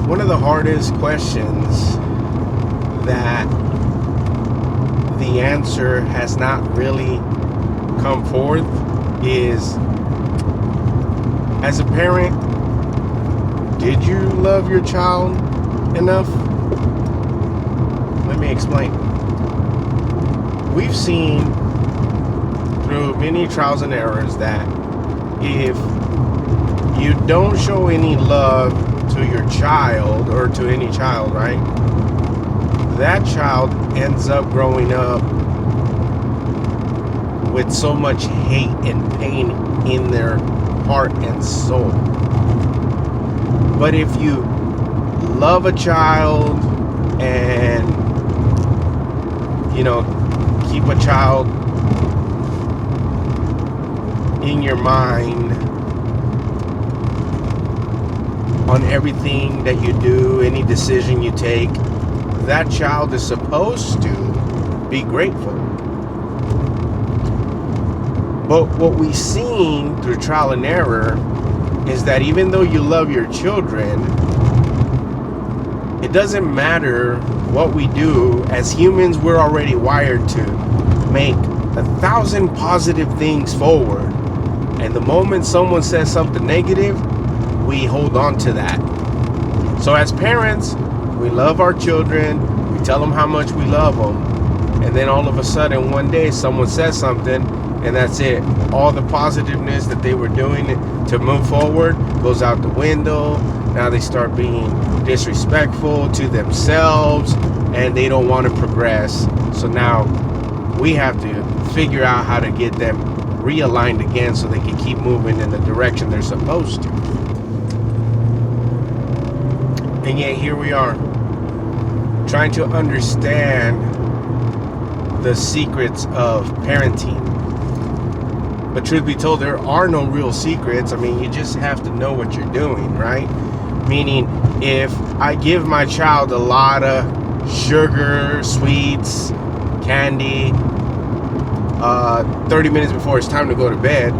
One of the hardest questions that the answer has not really come forth is, as a parent, did you love your child enough? Let me explain. We've seen through many trials and errors that if you don't show any love to your child or to any child, right? That child ends up growing up with so much hate and pain in their heart and soul. But if you love a child and, keep a child in your mind on everything that you do, any decision you take, that child is supposed to be grateful. But what we've seen through trial and error is that even though you love your children, it doesn't matter what we do. As humans, we're already wired to make 1,000 positive things forward. And the moment someone says something negative, we hold on to that. So as parents, we love our children. We tell them how much we love them. And then all of a sudden, one day, someone says something, and that's it. All the positiveness that they were doing to move forward goes out the window. Now they start being disrespectful to themselves, and they don't want to progress. So now we have to figure out how to get them realigned again so they can keep moving in the direction they're supposed to. And yet here we are, trying to understand the secrets of parenting. But truth be told, there are no real secrets. I mean, you just have to know what you're doing, right? Meaning, if I give my child a lot of sugar, sweets, candy, 30 minutes before it's time to go to bed,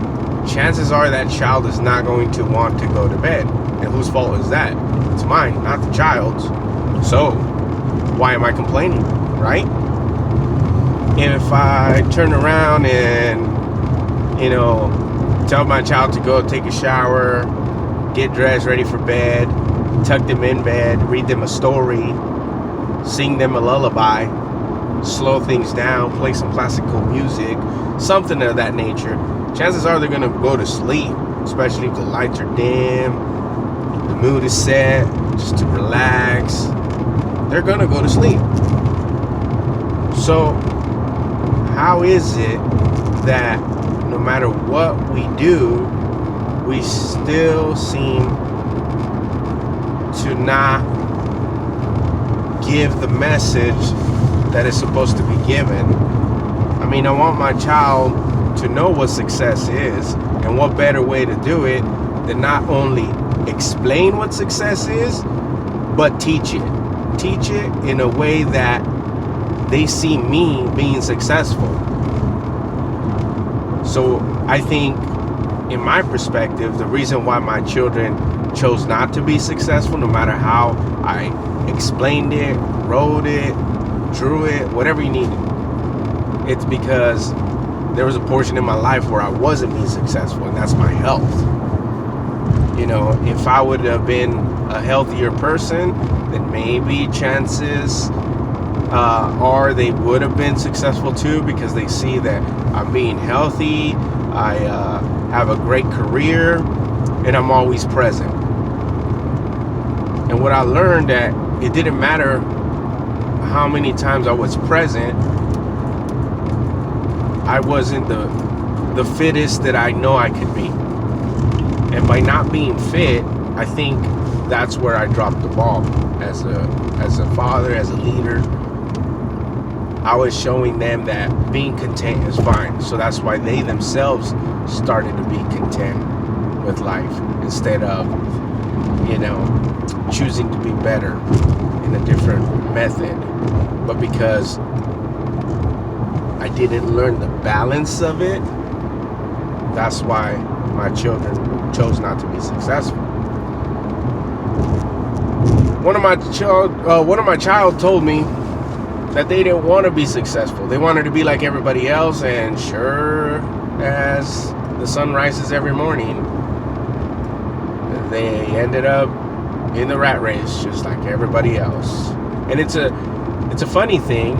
chances are that child is not going to want to go to bed. And whose fault is that? It's mine, not the child's. So, why am I complaining, right? If I turn around and, tell my child to go take a shower, get dressed, ready for bed, tuck them in bed, read them a story, sing them a lullaby, slow things down, play some classical music, something of that nature, chances are they're going to go to sleep, especially if the lights are dim, the mood is set, just to relax. They're going to go to sleep. So, how is it that no matter what we do, we still seem to not give the message that is supposed to be given? I mean, I want my child to know what success is, and what better way to do it than not only explain what success is, but teach it. Teach it in a way that they see me being successful. So I think, in my perspective, the reason why my children chose not to be successful, no matter how I explained it, wrote it, drew it, whatever you needed, it's because there was a portion in my life where I wasn't being successful, and that's my health. If I would have been a healthier person, then maybe chances are they would have been successful too, because they see that I'm being healthy, I have a great career, and I'm always present. And what I learned, that it didn't matter how many times I was present, I wasn't the fittest that I know I could be. And by not being fit, I think that's where I dropped the ball as a father, as a leader. I was showing them that being content is fine. So that's why they themselves started to be content with life, instead of, choosing to be better in a different method. But because I didn't learn the balance of it, that's why my children chose not to be successful. one of my child told me that they didn't want to be successful. They wanted to be like everybody else, and sure as the sun rises every morning, they ended up in the rat race just like everybody else. And it's a funny thing,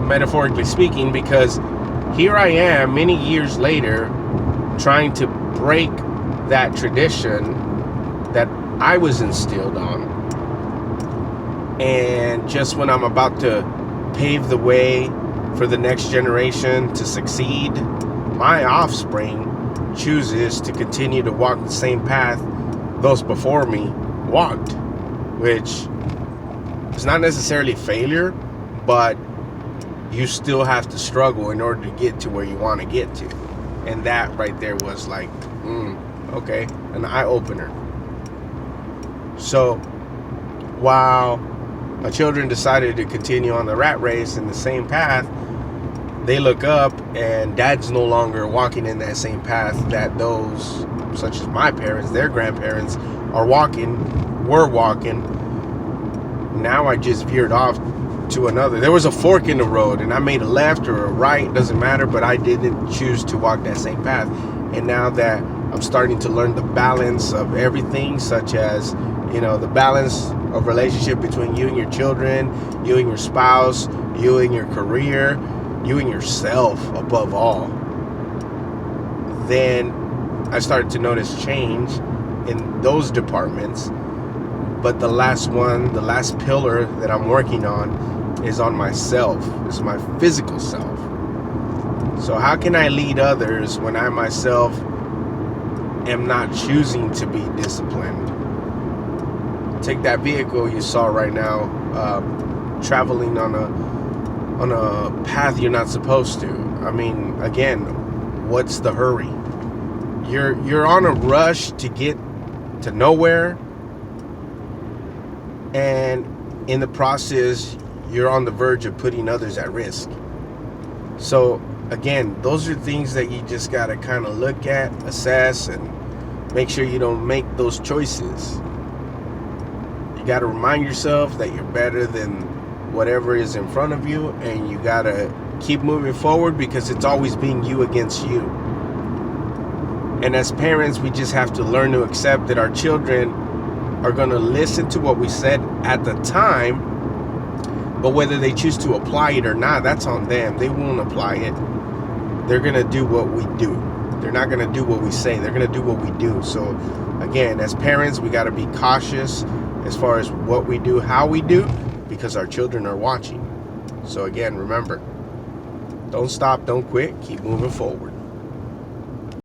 metaphorically speaking, because here I am many years later trying to break that tradition that I was instilled on. And just when I'm about to pave the way for the next generation to succeed, my offspring chooses to continue to walk the same path those before me walked, which is not necessarily failure, but you still have to struggle in order to get to where you want to get to. And that right there was like, okay, an eye-opener. So while my children decided to continue on the rat race in the same path, they look up and dad's no longer walking in that same path that those, such as my parents, their grandparents, were walking. Now I just veered off to another. There was a fork in the road and I made a left or a right, doesn't matter, but I didn't choose to walk that same path. And now that I'm starting to learn the balance of everything, such as, the balance of relationship between you and your children, you and your spouse, you and your career, you and yourself above all, then I started to notice change in those departments. But the last pillar that I'm working on is on myself. It's my physical self. So how can I lead others when I myself am not choosing to be disciplined? Take that vehicle you saw right now, traveling on a path you're not supposed to. I mean, again, what's the hurry? You're on a rush to get to nowhere, and in the process, you're on the verge of putting others at risk. So again, those are things that you just got to kind of look at, assess, and make sure you don't make those choices. You got to remind yourself that you're better than whatever is in front of you, and you got to keep moving forward, because it's always being you against you. And as parents, we just have to learn to accept that our children are going to listen to what we said at the time, but whether they choose to apply it or not, that's on them. They won't apply it. They're going to do what we do. They're not going to do what we say. They're going to do what we do. So again, as parents, we got to be cautious as far as what we do, how we do, because our children are watching. So again, remember, don't stop, don't quit, keep moving forward.